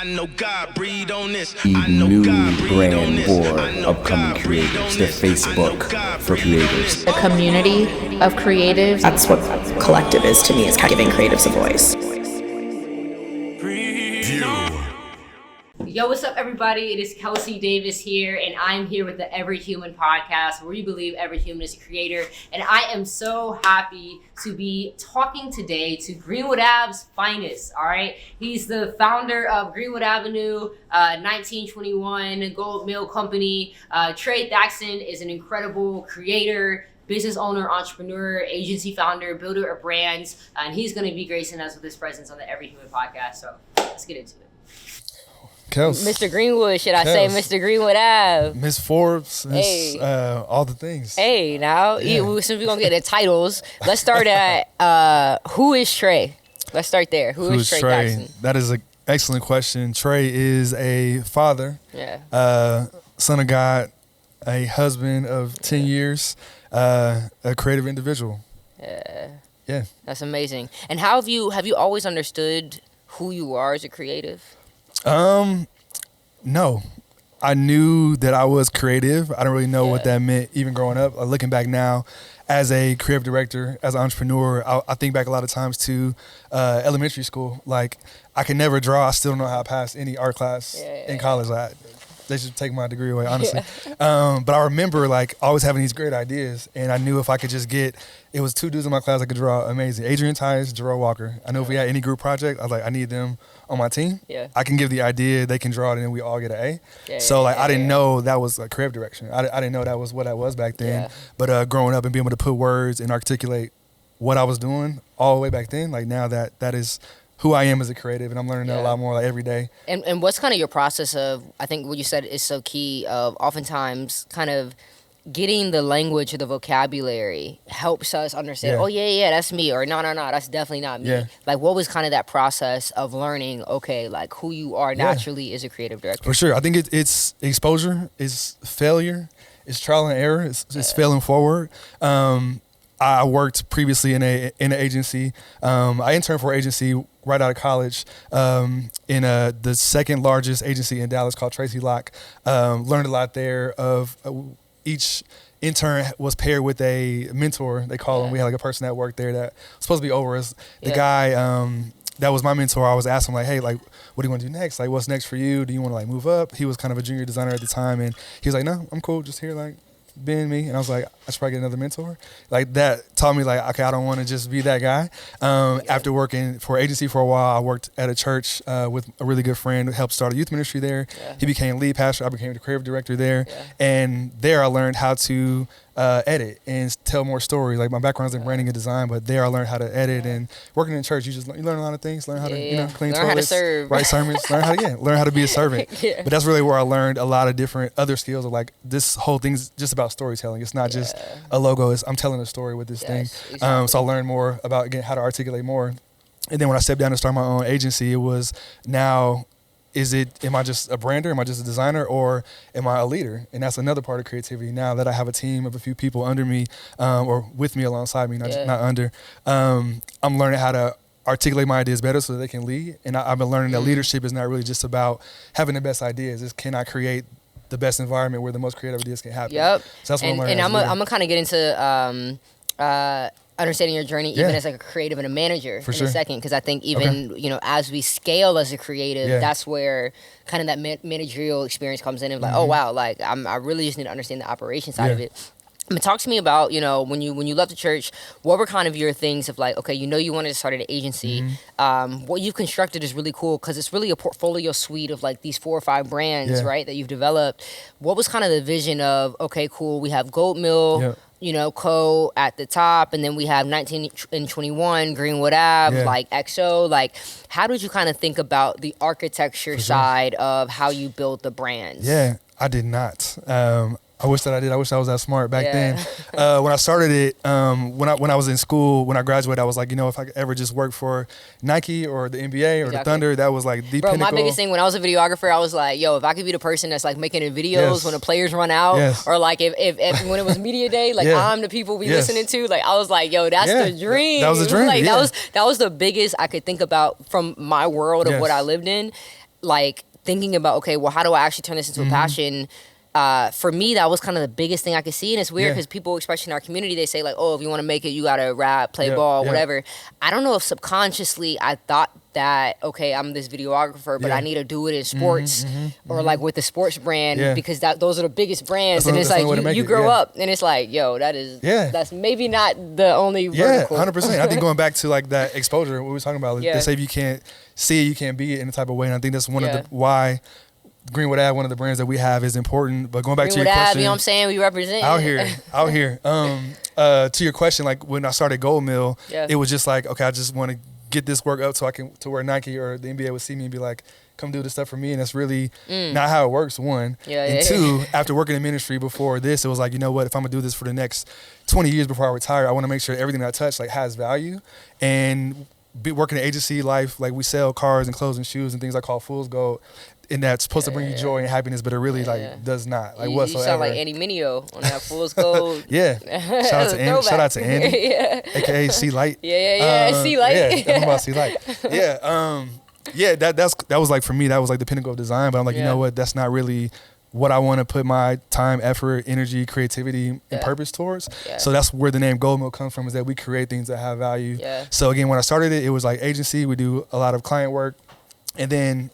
I know God breathe on this. The new brand for upcoming creators, the Facebook for creators. A community of creatives. That's what collective is to me, is kind of giving creatives a voice. Yo, what's up, everybody? It is Kelsey Davis here, and I'm here with the Every Human podcast, where we believe every human is a creator. And I am so happy to be talking today to Greenwood Ave's finest, all right? He's the founder of Greenwood Avenue, 1921 Goldmill Company. Trey Thaxton is an incredible creator, business owner, entrepreneur, agency founder, builder of brands, and he's going to be gracing us with his presence on the Every Human podcast. So let's get into it. Kels. Mr. Greenwood, should I say Mr. Greenwood Ave? Miss Forbes, all the things. Hey, now, since we're going to get the titles, let's start at who is Trey? Let's start there. Who is Trey Thaxton? That is an excellent question. Trey is a father, son of God, a husband of 10 years, a creative individual. Yeah. That's amazing. And how have you always understood who you are as a creative? No. I knew that I was creative. I don't really know what that meant even growing up. Looking back now as a creative director, as an entrepreneur, I think back a lot of times to elementary school. Like, I could never draw. I still don't know how to pass any art class in college. They should take my degree away, honestly. But I remember always having these great ideas, and I knew if I could just it was two dudes in my class that could draw amazing. Adrian Tice, Jerome Walker. I know if we had any group project, I was like, I need them on my team. Yeah. I can give the idea, they can draw it, and then we all get an A. I didn't know that was a creative direction. I didn't know that was what I was back then. Yeah. But growing up and being able to put words and articulate what I was doing all the way back then, now that is who I am as a creative, and I'm learning that a lot more every day. And what's kind of your process of, I think what you said is so key, of oftentimes kind of getting the language or the vocabulary helps us understand, that's me, or no, that's definitely not me. Yeah. What was kind of that process of learning, who you are naturally as a creative director? For sure. I think it's exposure, it's failure, it's trial and error, it's failing forward. I worked previously in an agency. I interned for an agency right out of college in the second largest agency in Dallas called Tracy Locke. Learned a lot there of each intern was paired with a mentor, they call him. We had a person that worked there that was supposed to be over us. The guy that was my mentor, I was asking him hey, what do you want to do next? What's next for you? Do you want to move up? He was kind of a junior designer at the time, and he was like, no, I'm cool, just here being me. And I was like, I should probably get another mentor. That taught me okay, I don't want to just be that guy. After working for an agency for a while, I worked at a church with a really good friend who helped start a youth ministry there. He became lead pastor. I became the creative director there. And there I learned how to edit and tell more stories. My background's in branding and design, but there I learned how to edit. And working in church, you learn a lot of things. Learn how to clean learn toilets, how to serve. write sermons, learn how to be a servant. But that's really where I learned a lot of different other skills of this whole thing's just about storytelling. It's not just a logo. I'm telling a story with this thing. Exactly. So I learned more about, again, how to articulate more. And then when I stepped down to start my own agency, it was now, am I just a brander? Am I just a designer? Or am I a leader? And that's another part of creativity. Now that I have a team of a few people under me or with me alongside me, not under, I'm learning how to articulate my ideas better so that they can lead. And I've been learning that leadership is not really just about having the best ideas. It's can I create the best environment where the most creative ideas can happen. Yep. So that's what I'm learning. And I'm gonna kind of get into understanding your journey even as a creative and a manager in a second, because I think even as we scale as a creative, that's where kind of that managerial experience comes in, and oh wow, I really just need to understand the operation side of it. Talk to me about, when you left the church, what were kind of your things of you wanted to start an agency. What you've constructed is really cool because it's really a portfolio suite of these 4 or 5 brands, right, that you've developed. What was kind of the vision of, okay, cool, we have Goldmill, Co at the top, and then we have 1921 Greenwood Ave, XO. How did you kind of think about the architecture side of how you build the brands? Yeah, I did not. I wish that I did. I wish I was that smart back then. When I started it, when I was in school, when I graduated, I was if I could ever just work for Nike or the NBA or the Thunder, that was the pinnacle. My biggest thing when I was a videographer, I was if I could be the person that's making the videos when the players run out, or if when it was media day, I'm the people we listening to. I was that's the dream. That was the dream. That was the biggest I could think about from my world of what I lived in. like thinking about, okay, well, how do I actually turn this into a passion? For me, that was kind of the biggest thing I could see. And it's weird because people, especially in our community, they say like, oh, if you want to make it, you got to rap, play ball, whatever. I don't know if subconsciously I thought that, okay, I'm this videographer, but I need to do it in sports or like with the sports brand because those are the biggest brands. And it's like you grow up and it's like, yo, that's maybe not the only vertical. 100%. I think going back to like that exposure, what we were talking about, like, they say if you can't see it, you can't be it in a type of way. And I think that's one of the why Greenwood Ave, one of the brands that we have, is important. But going back Greenwood to your question, Ave, you know what I'm saying? We represent out here. To your question, like when I started Goldmill, it was just like, okay, I just want to get this work up so I can to where Nike or the NBA would see me and be like, come do this stuff for me. And that's really not how it works, one. And two, after working in ministry before this, it was like, you know what, if I'm gonna do this for the next 20 years before I retire, I want to make sure everything I touch like has value. And working in agency life, like we sell cars and clothes and shoes and things I call fool's gold. And that's supposed to bring you joy and happiness, but it really does not. Like whatsoever. You sound like Andy Mineo on that Fool's Gold. Shout out to Andy, aka C Light. C Light. I'm about C Light. That was like for me, that was like the pinnacle of design. But I'm like, you know what? That's not really what I want to put my time, effort, energy, creativity, and purpose towards. So that's where the name Goldmill comes from, is that we create things that have value. So again, when I started it was like agency. We do a lot of client work, and then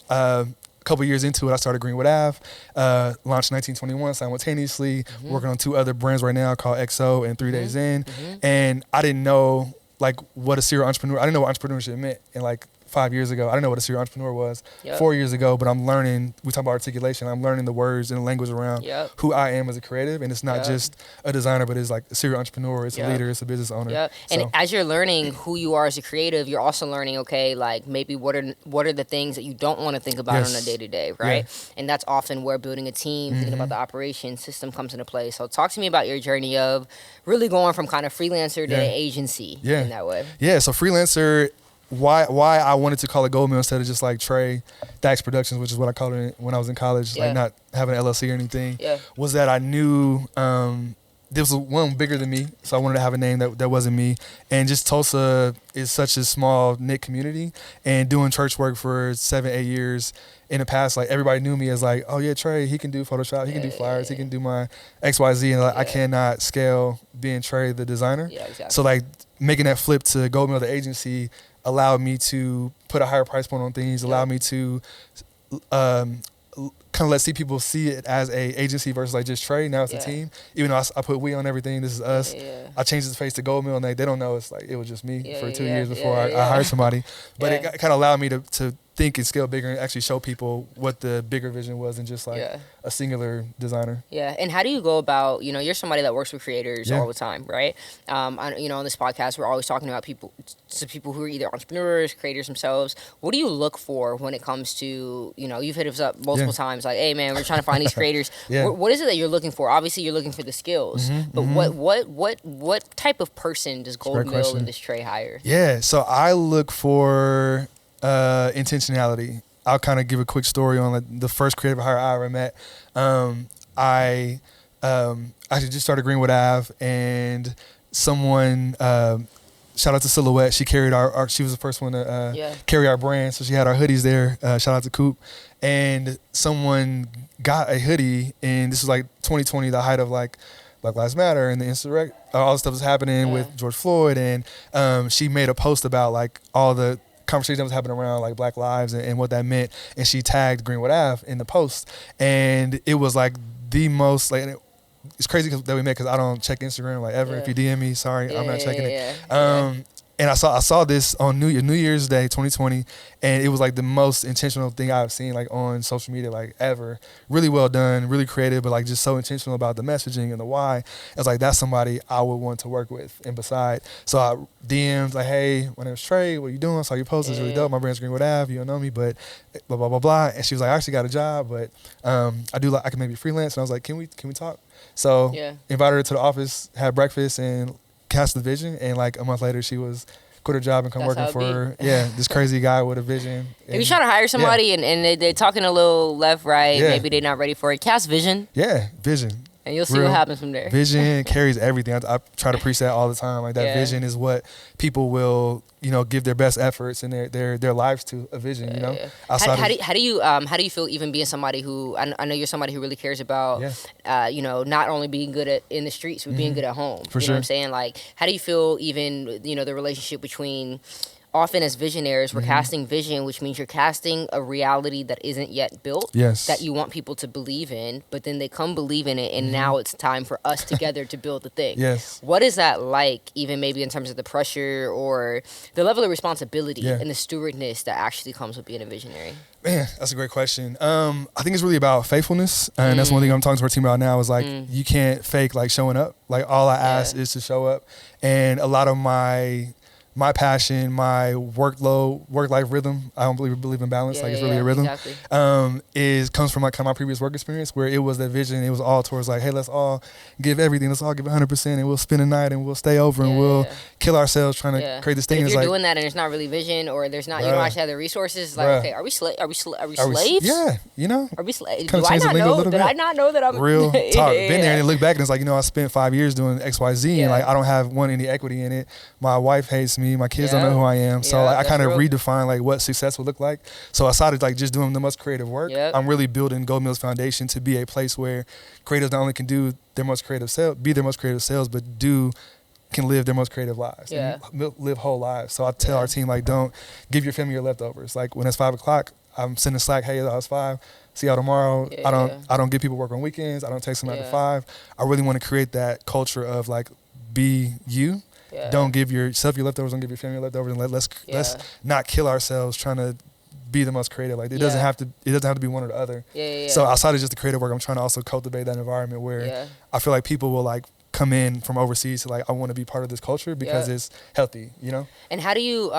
couple years into it, I started Greenwood Ave, launched 1921 simultaneously, working on 2 other brands right now called XO and 3 Days In. And I didn't know like what a serial entrepreneur, I didn't know what entrepreneurship meant. And like 5 years ago, I didn't know what a serial entrepreneur was. 4 years ago, but I'm learning, we talk about articulation, I'm learning the words and the language around who I am as a creative. And it's not just a designer, but it's like a serial entrepreneur, it's a leader, it's a business owner. And as you're learning who you are as a creative, you're also learning, okay, like maybe what are the things that you don't want to think about on a day-to-day, right? And that's often where building a team, thinking about the operation system comes into play. So talk to me about your journey of really going from kind of freelancer to agency in that way. So freelancer, why I wanted to call it Goldmill instead of just like Trey, Thaxton Productions, which is what I called it when I was in college, like not having an LLC or anything, was that I knew this was one bigger than me, so I wanted to have a name that wasn't me. And just Tulsa is such a small knit community, and doing church work for 7-8 years in the past, like everybody knew me as like, oh yeah, Trey, he can do Photoshop, he can do flyers, he can do my XYZ, and like I cannot scale being Trey the designer. So like making that flip to Goldmill the agency allowed me to put a higher price point on things, allowed me to kind of let people see it as a agency versus like just Trey. Now it's a team. Even though I put we on everything, this is us. I changed the face to Goldmill, and they don't know it's like it was just me for 2 years before I hired somebody. But it kind of allowed me to think and scale bigger and actually show people what the bigger vision was and just like a singular designer. And how do you go about, you're somebody that works with creators all the time, right? On this podcast, we're always talking about people who are either entrepreneurs, creators themselves. What do you look for when it comes to, you've hit us up multiple times, like, hey man, we're trying to find these creators. What is it that you're looking for? Obviously you're looking for the skills, but what type of person does Goldmill and this Trey hire? So I look for intentionality. I'll kind of give a quick story on like the first creative hire I ever met. I actually just started Greenwood Ave, and someone, shout out to Silhouette, she carried our she was the first one to carry our brand, so she had our hoodies there. Shout out to Coop. And someone got a hoodie, and this was like 2020, the height of like Black Lives Matter and the insurrection, all the stuff was happening with George Floyd, and she made a post about like all the conversation that was happening around like Black lives and what that meant, and she tagged Greenwood Ave in the post, and it was like the most like, it's crazy that we met because I don't check Instagram like ever. If you DM me, sorry, I'm not checking it. And I saw this on New Year's Day 2020, and it was like the most intentional thing I've seen like on social media like ever. Really well done, really creative, but like just so intentional about the messaging and the why. It's like that's somebody I would want to work with and beside. So I DM'd like, hey, my name's Trey, what are you doing? I saw your post, it's really dope. My brand's Greenwood Ave, you don't know me, but blah blah blah blah. And she was like, I actually got a job, but I can maybe freelance. And I was like, can we talk? So invited her to the office, had breakfast, and cast the vision, and like a month later she was quit her job and come working for this crazy guy with a vision. If you try to hire somebody and they're talking a little left, right, maybe they're not ready for it, cast vision. Vision. And you'll see what happens from there. Vision carries everything. I try to preach that all the time. Like that vision is what people will, give their best efforts and their lives to a vision. How do you feel even being somebody who I know you're somebody who really cares about, not only being good in the streets but being good at home. For you know what I'm saying? Like, how do you feel even the relationship between often as visionaries, we're casting vision, which means you're casting a reality that isn't yet built, that you want people to believe in, but then they come believe in it, and now it's time for us together to build the thing. Yes. What is that like, even maybe in terms of the pressure or the level of responsibility and the stewardness that actually comes with being a visionary? Man, that's a great question. I think it's really about faithfulness, and that's one thing I'm talking to our team about now is like, you can't fake like showing up. Like all I ask is to show up, and a lot of my passion, my work-life rhythm, I don't believe in balance, it's really a rhythm, comes from like kind of my previous work experience where it was that vision, it was all towards like, hey, let's all give everything, let's all give 100%, and we'll spend a night and we'll stay over and we'll kill ourselves trying to create this thing. But if you're doing that and it's not really vision, or there's not, you don't actually have the resources, like, okay, are we slaves? Are we slaves? Are we slaves? Kind of change the lingo a little bit. Did I not know that I'm real talk? Been there and look back and it's like, I spent 5 years doing X, Y, Z, and like I don't have any equity in it. My wife hates me. My kids don't know who I am. So like, I kind of redefine like what success would look like. So I started like just doing the most creative work. I'm really building Goldmill's foundation to be a place where creatives not only can do their most creative be their most creative selves, but can live their most creative lives and live whole lives. So I tell our team, like, don't give your family your leftovers. Like when it's 5 o'clock, I'm sending Slack, hey, it's 5. See y'all tomorrow. I don't give people work on weekends. I don't text them after 5. I really want to create that culture of like, be you. Don't give yourself your leftovers. Don't give your family your leftovers. And let's not kill ourselves trying to be the most creative. Like it doesn't have to be one or the other. So outside of just the creative work, I'm trying to also cultivate that environment where I feel like people will like come in from overseas to like, I want to be part of this culture because it's healthy, And how do you,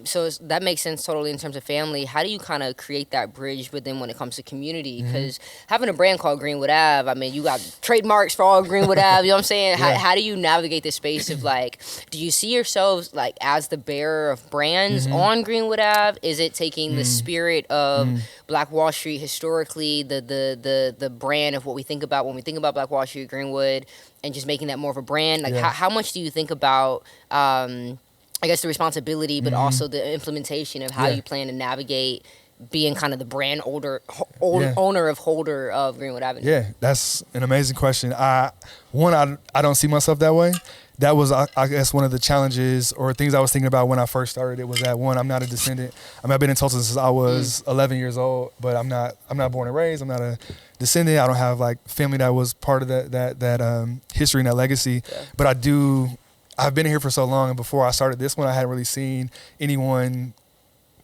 so that makes sense totally in terms of family. How do you kind of create that bridge, but then when it comes to community? Because having a brand called Greenwood Ave, I mean, you got trademarks for all Greenwood Ave, you know what I'm saying? How do you navigate this space of like, do you see yourselves like as the bearer of brands on Greenwood Ave? Is it taking the spirit of Black Wall Street historically, the brand of what we think about when we think about Black Wall Street, Greenwood, and just making that more of a brand? Like how much do you think about I guess the responsibility, but also the implementation of how you plan to navigate being kind of the brand holder of Greenwood Avenue? Yeah, that's an amazing question. I don't see myself that way. That was, I guess, one of the challenges or things I was thinking about when I first started. It was that, one, I'm not a descendant. I mean, I've been in Tulsa since I was 11 years old, but I'm not born and raised. I'm not a descendant. I don't have like family that was part of that history and that legacy. But I've been here for so long, and before I started this one, I hadn't really seen anyone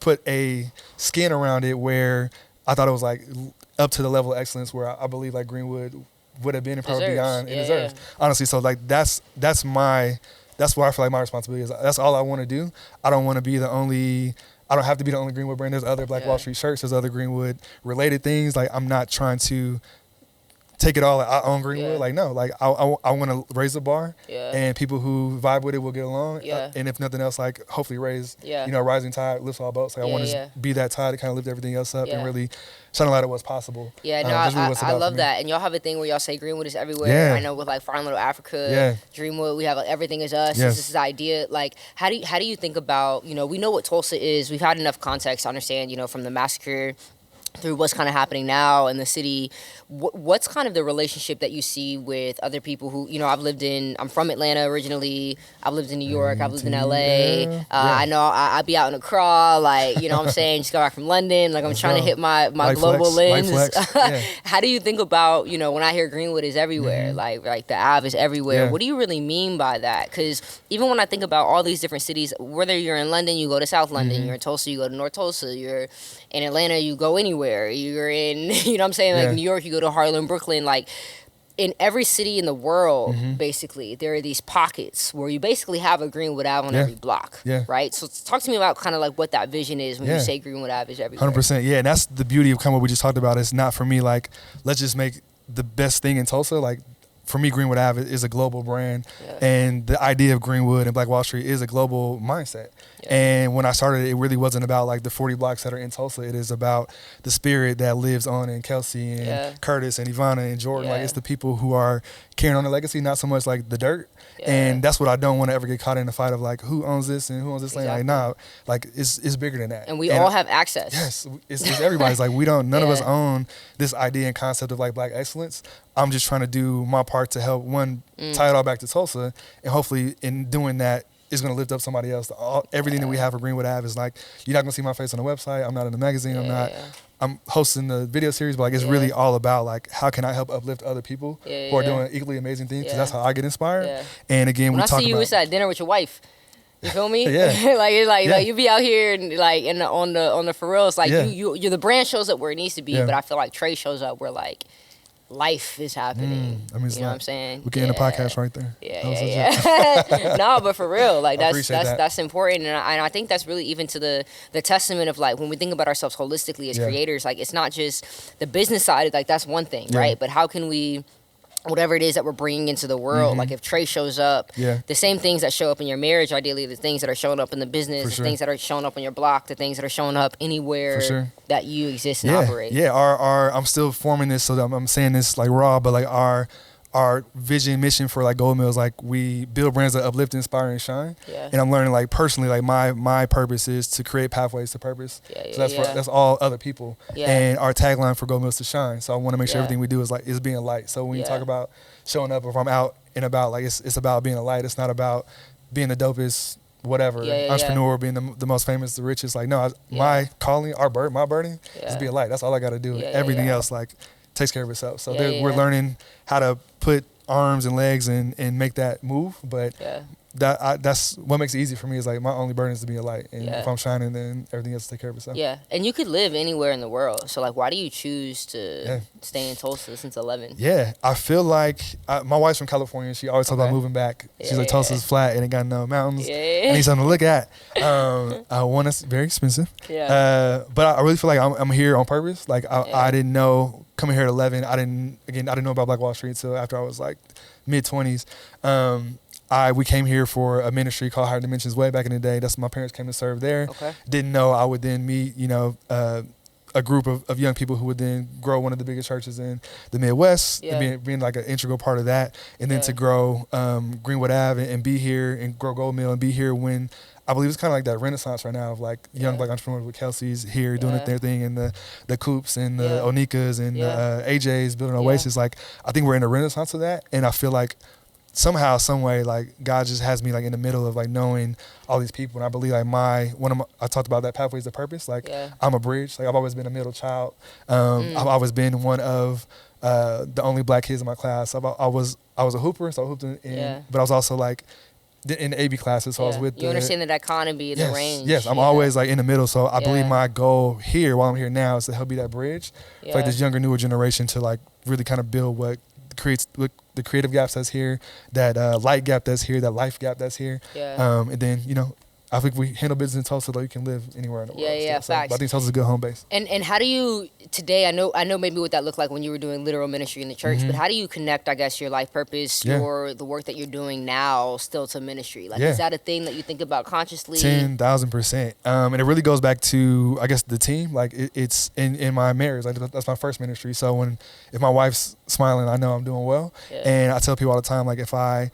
put a skin around it where I thought it was like up to the level of excellence where I believe like Greenwood would have been and probably beyond it deserves. Honestly, so like that's where I feel like my responsibility is. That's all I want to do. I don't want to be the only. I don't have to be the only Greenwood brand. There's other Black Wall Street shirts. There's other Greenwood related things. Like I'm not trying to take it all. Like, I own Greenwood. Like no. Like I want to raise the bar, and people who vibe with it will get along. And if nothing else, like hopefully raise. Rising tide lifts all boats. Like I want to be that tide to kind of lift everything else up and really shine a light at what's possible. Yeah, no, I love that. And y'all have a thing where y'all say Greenwood is everywhere. I know with like Fine Little Africa, Dreamwood, we have like everything is us. This is idea. Like how do you think about, we know what Tulsa is. We've had enough context to understand, from the massacre through what's kind of happening now in the city. What's kind of the relationship that you see with other people who, I'm from Atlanta originally. I've lived in New York. I've lived in LA. I know I be out in the craw, like, what I'm saying? Just got back from London. Like, I'm trying to hit my global lens. How do you think about, when I hear Greenwood is everywhere, like the Ave is everywhere, what do you really mean by that? Because even when I think about all these different cities, whether you're in London, you go to South London. You're in Tulsa, you go to North Tulsa. You're in Atlanta, you go anywhere. You're in, like New York, you go to Harlem, Brooklyn, like in every city in the world, basically, there are these pockets where you basically have a Greenwood Ave on every block, right? So talk to me about kind of like what that vision is when you say Greenwood Ave is everywhere. 100%, and that's the beauty of kind of what we just talked about. It's not for me like, let's just make the best thing in Tulsa. Like, for me, Greenwood Ave is a global brand, and the idea of Greenwood and Black Wall Street is a global mindset. And when I started, it really wasn't about like the 40 blocks that are in Tulsa. It is about the spirit that lives on in Kelsey and Curtis and Ivana and Jordan. Like, it's the people who are carrying on the legacy, not so much like the dirt. And that's what I don't want to ever get caught in the fight of like, who owns this and who owns this land. Like, nah, like it's bigger than that. And we all have access. Yes, it's everybody's. Like, none of us own this idea and concept of like Black excellence. I'm just trying to do my part to help tie it all back to Tulsa, and hopefully in doing that, it's going to lift up somebody else. Everything that we have for Greenwood Ave is like, you're not going to see my face on the website. I'm not in the magazine. I'm hosting the video series, but like, it's really all about like, how can I help uplift other people who are doing equally amazing things? Because that's how I get inspired. And again, when we I talk see you, about, it's at dinner with your wife. You feel me? like it's like you be out here and like on the for real. It's like you're the brand shows up where it needs to be, but I feel like Trey shows up where like life is happening. I mean, you know what I'm saying? We can end the podcast right there. No, but for real, like that's important, and I think that's really even to the testament of like when we think about ourselves holistically as creators. Like, it's not just the business side. Like, that's one thing, right? But how can we, whatever it is that we're bringing into the world, like if Trey shows up, the same things that show up in your marriage, ideally, the things that are showing up in the business, the things that are showing up on your block, the things that are showing up anywhere that you exist and operate. I'm still forming this, so that I'm saying this like raw, but like our vision, mission for like Goldmill is like, we build brands that uplift, inspire, and shine. And I'm learning like personally, like my purpose is to create pathways to purpose. So that's all other people. And our tagline for Goldmill is to shine. So I want to make sure everything we do is being a light. So when you talk about showing up, if I'm out and about, like it's about being a light. It's not about being the dopest, whatever, entrepreneur, being the most famous, the richest. Like, no, my calling, my burden is to be a light. That's all I got to do. Everything else, like, takes care of itself. So we're learning how to put arms and legs and make that move. But that's what makes it easy for me, is like, my only burden is to be a light. And if I'm shining, then everything else will take care of itself. Yeah. And you could live anywhere in the world. So like, why do you choose to stay in Tulsa since 11? I feel like my wife's from California. She always talks about moving back. She's like, Tulsa's flat and it got no mountains. I need something to look at. One, it's very expensive. But I really feel like I'm here on purpose. Like, I didn't know, coming here at 11, I didn't know about Black Wall Street until after I was like mid-20s. We came here for a ministry called Higher Dimensions way back in the day. That's my parents came to serve there. Didn't know I would then meet, a group of young people who would then grow one of the biggest churches in the Midwest, being like an integral part of that. And then to grow Greenwood Ave and be here, and grow Goldmill and be here when I believe it's kind of like that renaissance right now of like young Black entrepreneurs with Kelsey's here doing their thing, and the Coops and the Onikas and the AJs building Oasis. Like, I think we're in a renaissance of that. And I feel like somehow, some way, like, God just has me like in the middle of like knowing all these people. And I believe like I talked about that pathways to purpose. Like, I'm a bridge. Like, I've always been a middle child. I've always been one of the only Black kids in my class. I was a hooper, so I hooped but I was also like in the AB classes, so I was with you understand the dichotomy, the range. Yes, I'm always like in the middle. So I believe my goal here, while I'm here now, is to help be that bridge for like this younger, newer generation to like really kind of build what creates the creative gaps that's here, that light gap that's here, that life gap that's here. And then, I think we handle business in Tulsa, though you can live anywhere in the world. Facts. I think Tulsa's a good home base. And how do you today? I know maybe what that looked like when you were doing literal ministry in the church, but how do you connect, I guess, your life purpose, the work that you're doing now, still to ministry? Like, is that a thing that you think about consciously? 10,000%. And it really goes back to, I guess, the team. Like, it's in my marriage. Like, that's my first ministry. So if my wife's smiling, I know I'm doing well. And I tell people all the time, like, if I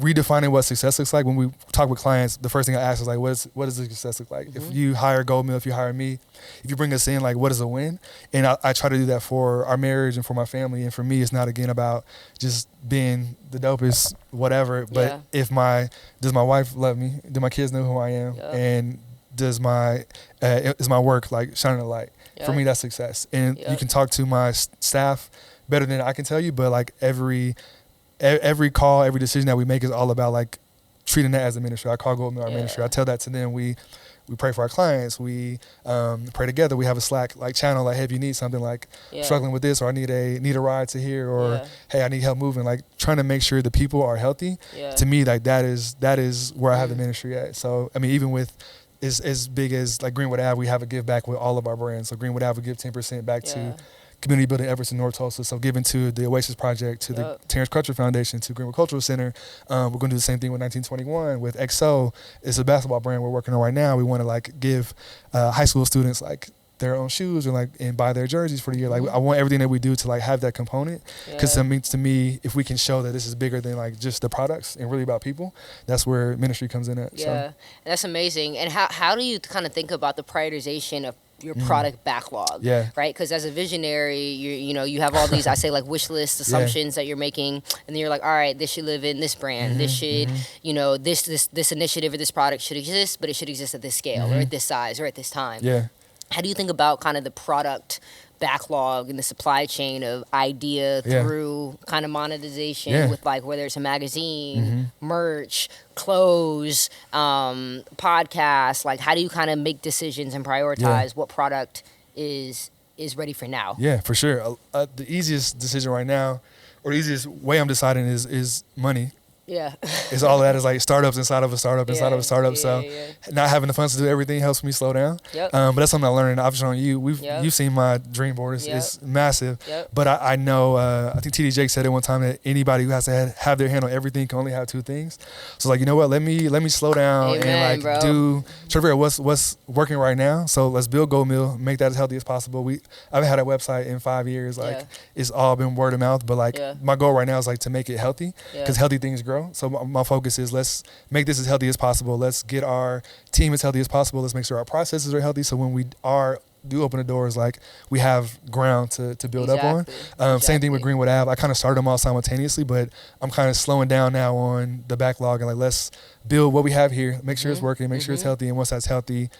redefining what success looks like, when we talk with clients, the first thing I ask is like, what does the success look like? If you hire Goldmill, if you hire me, if you bring us in, like, what is a win? And I try to do that for our marriage and for my family. And for me, it's not, again, about just being the dopest whatever, but does my wife love me? Do my kids know who I am? And is my work like shining a light? For me, that's success. And you can talk to my staff better than I can tell you, but like every call, every decision that we make is all about like treating that as a ministry. I call Goldmill our ministry. I tell that to them. We pray for our clients. We pray together. We have a Slack like channel. Like, hey, if you need something, like struggling with this, or I need a ride to here, or hey, I need help moving. Like, trying to make sure the people are healthy. To me, like that is where I have the ministry at. So I mean, even with as big as like Greenwood Ave, we have a give back with all of our brands. So Greenwood Ave will give 10% back to community building efforts in North Tulsa. So giving to the Oasis Project, to the Terrence Crutcher Foundation, to Greenwood Cultural Center. We're going to do the same thing with 1921 with XO. It's a basketball brand we're working on right now. We want to like give high school students like their own shoes and buy their jerseys for the year. Like I want everything that we do to like have that component, because to me, if we can show that this is bigger than like just the products and really about people, that's where ministry comes in at. Yeah, that's amazing. And how do you kind of think about the prioritization of your product backlog? Right, because as a visionary, you have all these, I say, like wish list assumptions that you're making, and then you're like, all right, this should live in this brand, this should this initiative or this product should exist, but it should exist at this scale or at this size or at this time. How do you think about kind of the product backlog and the supply chain of idea through kind of monetization with like whether it's a magazine, merch, clothes, podcasts? Like, how do you kind of make decisions and prioritize what product is ready for now? Yeah, for sure. The easiest decision right now, or the easiest way I'm deciding is money. It's all that is like startups inside of a startup inside of a startup. So not having the funds to do everything helps me slow down. But that's something I learned. I've shown you. You've seen my dream board. It's massive. But I know. I think TD Jake said it one time that anybody who has to have their hand on everything can only have two things. So like, you know what? Let me slow down and like try to figure out what's working right now. So let's build Goldmill, make that as healthy as possible. I haven't had a website in 5 years. Like it's all been word of mouth. But like my goal right now is like to make it healthy, because healthy things grow. So my focus is let's make this as healthy as possible. Let's get our team as healthy as possible. Let's make sure our processes are healthy. So when we do open the doors, like we have ground to build up on. Same thing with Greenwood Ave. I kind of started them all simultaneously, but I'm kind of slowing down now on the backlog and like, let's build what we have here, make sure it's working, make sure it's healthy. And once that's healthy,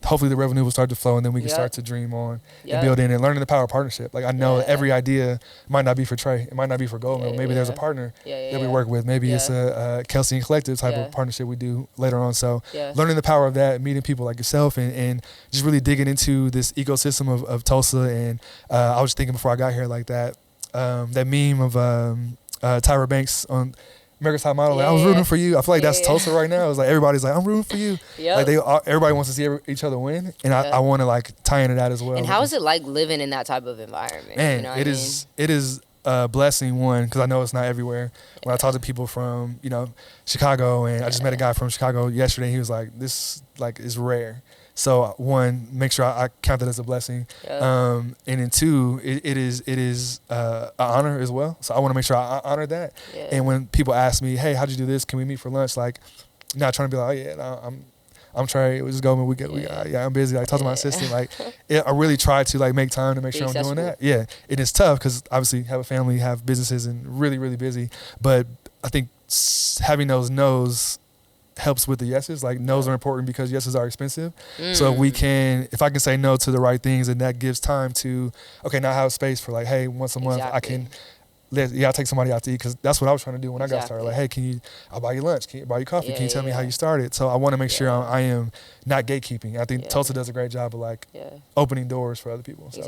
hopefully the revenue will start to flow, and then we can start to dream on and build in and learning the power of partnership. Like I know every idea might not be for Trey. It might not be for Goldmill. Maybe there's a partner that we work with. Maybe it's a Kelsey and Collective type of partnership we do later on. So learning the power of that, meeting people like yourself, and just really digging into this ecosystem of Tulsa. And I was thinking before I got here, like that meme of Tyra Banks on America's Top Model. Like, I was rooting for you. I feel like that's Tulsa right now. It's like everybody's like, I'm rooting for you. Like everybody wants to see each other win, and I want to like tie into that as well. And how is it like living in that type of environment? Man, it is a blessing, one, because I know it's not everywhere. When I talk to people from Chicago, and I just met a guy from Chicago yesterday, he was like, this like is rare. So one, make sure I count that as a blessing, and then two, it is an honor as well. So I want to make sure I honor that. And when people ask me, hey, how'd you do this? Can we meet for lunch? Like, not trying to be like, I'm Trey. We just go and I'm busy. Like, talk to my assistant. Like, I really try to like make time to make sure I'm doing that. It is tough because obviously have a family, have businesses, and really, really busy. But I think having those no's helps with the yeses. Like no's are important because yeses are expensive. So if I can say no to the right things, and that gives time to, now I have space for like, hey, once a month I can, I'll take somebody out to eat, because that's what I was trying to do when I got started. Like, hey, I'll buy you lunch. Can you buy you coffee? Can you tell me how you started? So I want to make sure I am not gatekeeping. I think Tulsa does a great job of like opening doors for other people. So,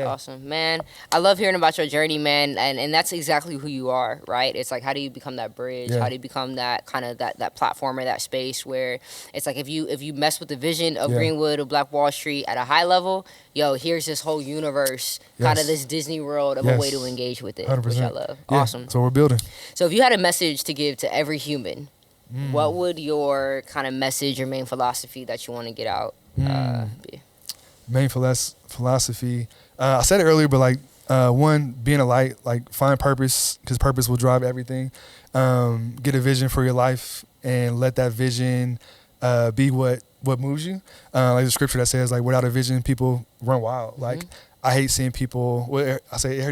Awesome, man. I love hearing about your journey, man, and that's exactly who you are, right? It's like, how do you become that bridge? How do you become that kind of that platform or that space where it's like, if you mess with the vision of Greenwood or Black Wall Street at a high level, here's this whole universe, kind of this Disney world of a way to engage with it, 100%. Which I love. Awesome. So we're building. So if you had a message to give to every human, what would your kind of message or main philosophy that you want to get out be? Main philosophy. I said it earlier, but like one, being a light, like find purpose, because purpose will drive everything. Get a vision for your life and let that vision be what moves you. Like the scripture that says, like, without a vision, people run wild. Like, I hate seeing people, it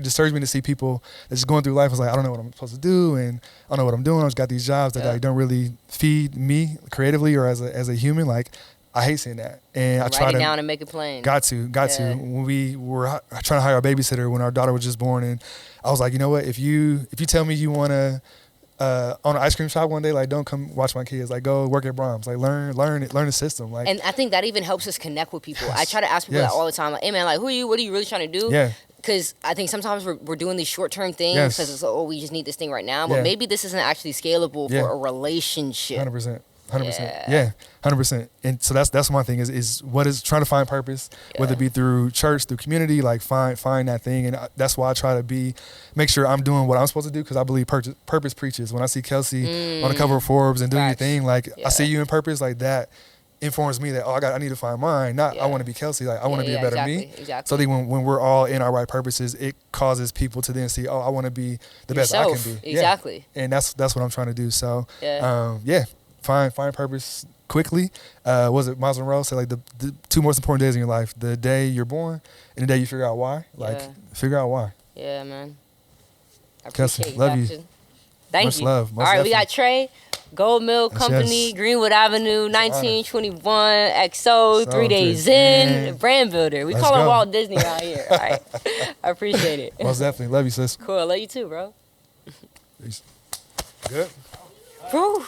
disturbs me to see people that's just going through life. It's like, I don't know what I'm supposed to do, and I don't know what I'm doing. I just got these jobs that like, don't really feed me creatively or as a human. Like, I hate seeing that. And I try to write it down and make it plain. Got to. When we were trying to hire a babysitter when our daughter was just born, and I was like, you know what? If you tell me you want to own an ice cream shop one day, like, don't come watch my kids. Like, go work at Brahms. Like, learn the system. Like, and I think that even helps us connect with people. I try to ask people that all the time. Like, hey man, like, who are you? What are you really trying to do? Yeah. Because I think sometimes we're doing these short-term things because it's like, we just need this thing right now. But maybe this isn't actually scalable for a relationship. 100%. 100%. Yeah, 100%. And so that's my thing is what is trying to find purpose, whether it be through church, through community, like find that thing. And that's why I try to make sure I'm doing what I'm supposed to do, because I believe purpose preaches. When I see Kelsey on the cover of Forbes and doing your thing, like I see you in purpose, like that informs me that I need to find mine. Not I want to be Kelsey, like I want to be a better me. Exactly. So then when we're all in our right purposes, it causes people to then see, I want to be the best I can be. Exactly. Yeah. And that's what I'm trying to do. So find purpose quickly. Was it Miles Monroe said, like the two most important days in your life: the day you're born and the day you figure out why. Like figure out why. Yeah, man. I Kelsey, love you. Thank much you. Love. All right, we got Trey, Goldmill Company, Greenwood Avenue, 1921, XO, 3 days in, brand builder. We call him Walt Disney out here. All right. I appreciate it. Most definitely. Love you, sis. Cool. Love you too, bro. Peace. Good. Whew.